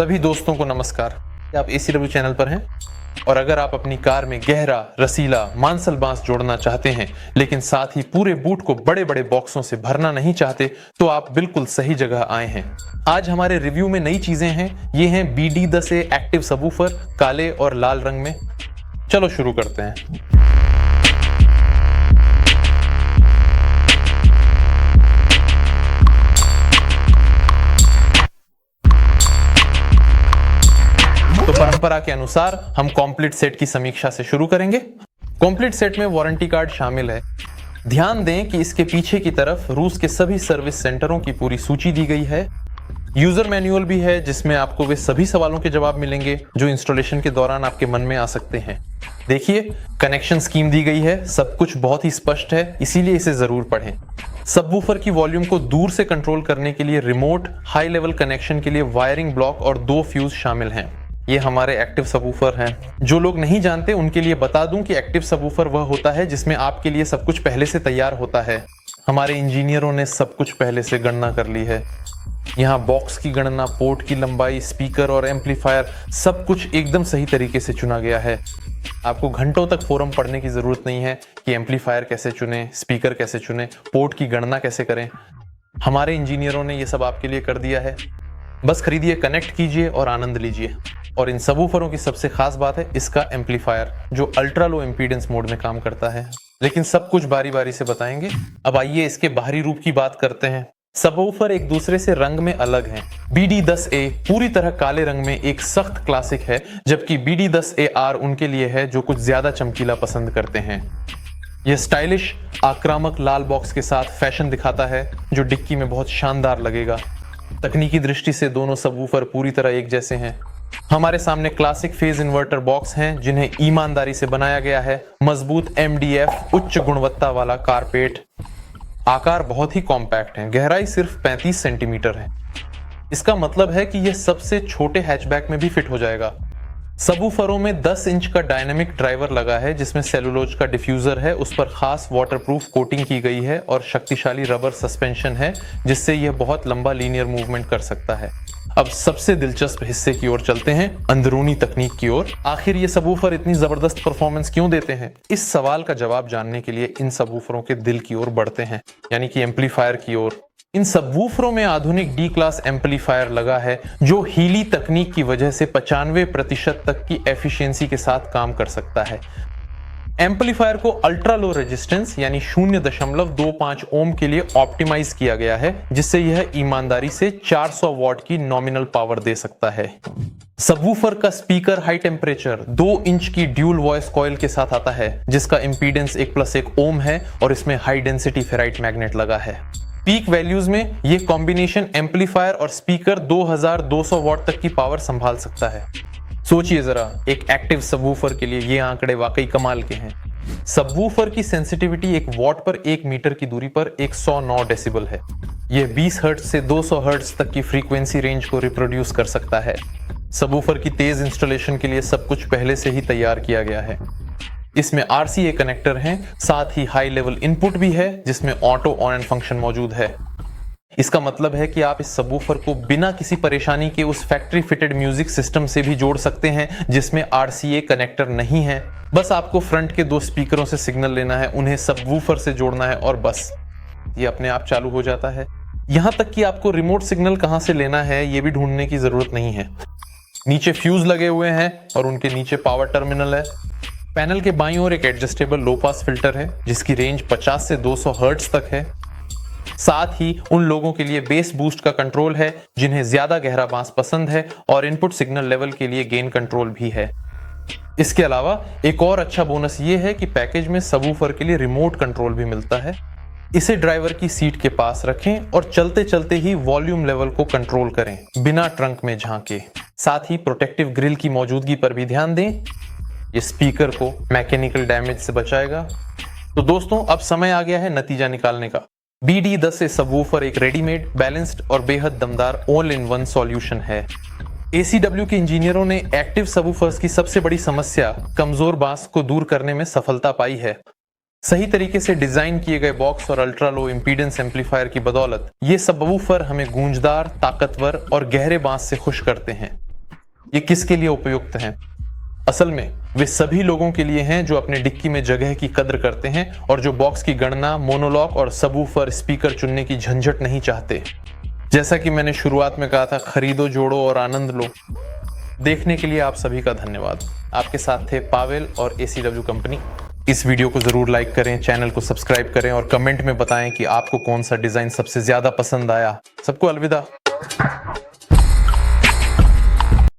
सभी दोस्तों को नमस्कार। आप ACW चैनल पर हैं और अगर आप अपनी कार में गहरा, रसीला, मांसल बांस जोड़ना चाहते हैं लेकिन साथ ही पूरे बूट को बड़े बड़े बॉक्सों से भरना नहीं चाहते तो आप बिल्कुल सही जगह आए हैं। आज हमारे रिव्यू में नई चीजें हैं। ये हैं BD10A एक्टिव सबवूफर काले और लाल रंग में। चलो शुरू करते हैं। तो परंपरा के अनुसार हम कंप्लीट सेट की समीक्षा से शुरू करेंगे। कंप्लीट सेट में वारंटी कार्ड शामिल है। ध्यान दें कि इसके पीछे की तरफ रूस के सभी सर्विस सेंटरों की पूरी सूची दी गई है। यूजर मैनुअल भी है जिसमें आपको वे सभी सवालों के जवाब मिलेंगे जो इंस्टॉलेशन के दौरान आपके मन में आ सकते हैं। देखिए, कनेक्शन स्कीम दी गई है, सब कुछ बहुत ही स्पष्ट है, इसीलिए इसे जरूर पढ़ें। सबवूफर की वॉल्यूम को दूर से कंट्रोल करने के लिए रिमोट, हाई लेवल कनेक्शन के लिए वायरिंग ब्लॉक और 2 फ्यूज शामिल हैं। ये हमारे एक्टिव सबवूफर हैं। जो लोग नहीं जानते उनके लिए बता दूं कि एक्टिव सबवूफर वह होता है जिसमें आपके लिए सब कुछ पहले से तैयार होता है। हमारे इंजीनियरों ने सब कुछ पहले से गणना कर ली है। यहाँ बॉक्स की गणना, पोर्ट की लंबाई, स्पीकर और एम्पलीफायर, सब कुछ एकदम सही तरीके से चुना गया है। आपको घंटों तक फोरम पढ़ने की जरूरत नहीं है कि एम्पलीफायर कैसे चुने, स्पीकर कैसे चुने, पोर्ट की गणना कैसे करें। हमारे इंजीनियरों ने यह सब आपके लिए कर दिया है। बस खरीदिए, कनेक्ट कीजिए और आनंद लीजिए। और इन सबवूफरों की सबसे खास बात है इसका एम्पलीफायर, जो अल्ट्रा लो इम्पीडेंस मोड में काम करता है। लेकिन सब कुछ बारी बारी से बताएंगे। अब आइए इसके बाहरी रूप की बात करते हैं। सबवूफर एक दूसरे से रंग में अलग हैं। BD10A पूरी तरह काले रंग में एक सख्त क्लासिक है, जबकि BD10AR उनके लिए है जो कुछ ज्यादा चमकीला पसंद करते हैं। यह स्टाइलिश, आक्रामक लाल बॉक्स के साथ फैशन दिखाता है जो डिक्की में बहुत शानदार लगेगा। तकनीकी दृष्टि से दोनों सबवूफर पूरी तरह एक जैसे हैं। हमारे सामने क्लासिक फेज इन्वर्टर बॉक्स हैं जिन्हें ईमानदारी से बनाया गया है। मजबूत MDF, उच्च गुणवत्ता वाला कारपेट। आकार बहुत ही कॉम्पैक्ट है, गहराई सिर्फ 35 सेंटीमीटर है। इसका मतलब है कि यह सबसे छोटे हैचबैक में भी फिट हो जाएगा। सबवूफरों में 10 इंच का डायनामिक ड्राइवर लगा है जिसमें सेलुलोज का डिफ्यूजर है, उस पर खास वाटरप्रूफ कोटिंग की गई है और शक्तिशाली रबर सस्पेंशन है जिससे यह बहुत लंबा लीनियर मूवमेंट कर सकता है। अब सबसे दिलचस्प हिस्से की ओर चलते हैं, अंदरूनी तकनीक की ओर। आखिर ये सबवूफर इतनी जबरदस्त परफॉर्मेंस क्यों देते हैं? इस सवाल का जवाब जानने के लिए इन सबवूफरों के दिल की ओर बढ़ते हैं, यानी कि एम्पलीफायर की ओर। इन सबवूफरों में आधुनिक D क्लास एम्पलीफायर लगा है जो हीली तकनीक की वजह से 95% तक की एफिशिएंसी के साथ काम कर सकता है। एम्पलीफायर को अल्ट्रा लो रेजिस्टेंस यानी 0.25 ओम के लिए ऑप्टिमाइज किया गया है जिससे यह ईमानदारी से 400 वॉट की नॉमिनल पावर दे सकता है। सबवूफर का स्पीकर हाई टेम्परेचर 2 इंच की ड्यूल वॉइस कॉइल के साथ आता है जिसका इंपीडेंस 1+1 ओम है और इसमें हाई डेंसिटी फेराइट मैग्नेट लगा है। पीक वैल्यूज में यह कॉम्बिनेशन एम्पलीफायर और स्पीकर 2200 वॉट तक की पावर संभाल सकता है। सोचिए जरा, एक एक्टिव सबवूफर के लिए ये आंकड़े वाकई कमाल के हैं। सबवूफर की सेंसिटिविटी 1 वॉट पर 1 मीटर की दूरी पर 109 डेसिबल है। यह 20 हर्ट्ज से 200 हर्ट्ज तक की फ्रीक्वेंसी रेंज को रिप्रोड्यूस कर सकता है। सबवूफर की तेज इंस्टॉलेशन के लिए सब कुछ पहले से ही तैयार किया गया है। इसमें RCA कनेक्टर हैं, साथ ही हाई लेवल इनपुट भी है जिसमें ऑटो ऑन एंड फंक्शन मौजूद है। इसका मतलब है कि आप इस सबवूफर को बिना किसी परेशानी के उस फैक्ट्री फिटेड म्यूजिक सिस्टम से भी जोड़ सकते हैं जिसमें RCA कनेक्टर नहीं है। बस आपको फ्रंट के 2 स्पीकरों से सिग्नल लेना है, उन्हें सबवूफर से जोड़ना है और बस ये अपने आप चालू हो जाता है। यहां तक कि आपको रिमोट सिग्नल कहां से लेना है ये भी ढूंढने की जरूरत नहीं है। नीचे फ्यूज लगे हुए हैं और उनके नीचे पावर टर्मिनल है। पैनल के बाईं ओर एक एडजस्टेबल लो पास फिल्टर है जिसकी रेंज 50 से 200 हर्ट्ज तक है। साथ ही उन लोगों के लिए बेस बूस्ट का कंट्रोल है जिन्हें ज्यादा गहरा बांस पसंद है और इनपुट सिग्नल लेवल के लिए गेन कंट्रोल भी है। इसके अलावा एक और अच्छा बोनस ये है कि पैकेज में सबवूफर के लिए रिमोट कंट्रोल भी मिलता है। इसे ड्राइवर की सीट के पास रखें और चलते चलते ही वॉल्यूम लेवल को कंट्रोल करें बिना ट्रंक में झांके। साथ ही प्रोटेक्टिव ग्रिल की मौजूदगी पर भी ध्यान दें, ये स्पीकर को मैकेनिकल डैमेज से बचाएगा। तो दोस्तों, अब समय आ गया है नतीजा निकालने का। BD10A सबवूफर एक रेडीमेड, बैलेंस्ड और बेहद दमदार ऑल इन वन सॉल्यूशन है। ACW के इंजीनियरों ने एक्टिव सबवूफर्स की सबसे बड़ी समस्या कमजोर बांस को दूर करने में सफलता पाई है। सही तरीके से डिजाइन किए गए बॉक्स और अल्ट्रा लो इंपीडेंस एम्पलीफायर की बदौलत ये सबवूफर हमें गूंजदार, ताकतवर और गहरे बांस से खुश करते हैं। ये किसके लिए उपयुक्त हैं? असल में वे सभी लोगों के लिए हैं जो अपने डिक्की में जगह की कद्र करते हैं और जो बॉक्स की गणना, मोनोलॉक और सबवूफर स्पीकर चुनने की झंझट नहीं चाहते। जैसा कि मैंने शुरुआत में कहा था, खरीदो, जोड़ो और आनंद लो। देखने के लिए आप सभी का धन्यवाद। आपके साथ थे पावेल और ACW कंपनी। इस वीडियो को जरूर लाइक करें, चैनल को सब्सक्राइब करें और कमेंट में बताएं कि आपको कौन सा डिजाइन सबसे ज्यादा पसंद आया। सबको अलविदा।